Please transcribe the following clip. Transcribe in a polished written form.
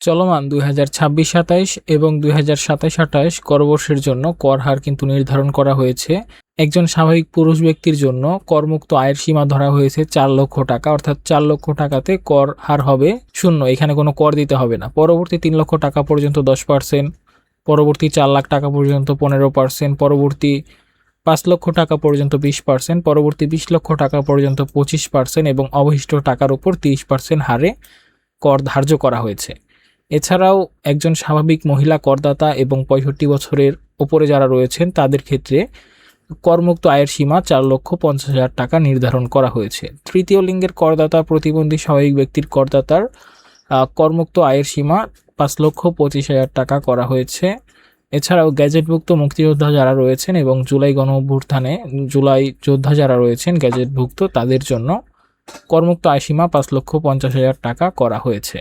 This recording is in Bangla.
চলমান 2026-27 এবং 2027-28 করবর্ষের জন্য কর হার কিন্তু নির্ধারণ করা হয়েছে। একজন স্বাভাবিক পুরুষ ব্যক্তির জন্য করমুক্ত আয়ের সীমা ধরা হয়েছে 4 লক্ষ টাকা, অর্থাৎ 4 লক্ষ টাকাতে কর হার হবে 0, এখানে কোনো কর দিতে হবে না। পরবর্তী 3 লক্ষ টাকা পর্যন্ত 10%, পরবর্তী 4 লাখ টাকা পর্যন্ত 15%, পরবর্তী 5 লক্ষ টাকা পর্যন্ত 20%, পরবর্তী 20 লক্ষ টাকা পর্যন্ত 25% এবং অবশিষ্ট টাকার উপর 30% হারে কর ধার্য করা হয়েছে। এছাড়াও একজন স্বাভাবিক মহিলা করদাতা এবং 65 বছরের ওপরে যারা রয়েছেন তাদের ক্ষেত্রে করমুক্ত আয়ের সীমা 4,50,000 টাকা নির্ধারণ করা হয়েছে। তৃতীয় লিঙ্গের করদাতা, প্রতিবন্ধী স্বাভাবিক ব্যক্তির করদাতার করমুক্ত আয়ের সীমা 5,25,000 টাকা করা হয়েছে। এছাড়াও গ্যাজেটভুক্ত মুক্তিযোদ্ধা যারা রয়েছেন এবং জুলাই গণঅভ্যুত্থানে জুলাই যোদ্ধা যারা রয়েছেন গ্যাজেটভুক্ত, তাদের জন্য করমুক্ত আয় সীমা 5,50,000 টাকা করা হয়েছে।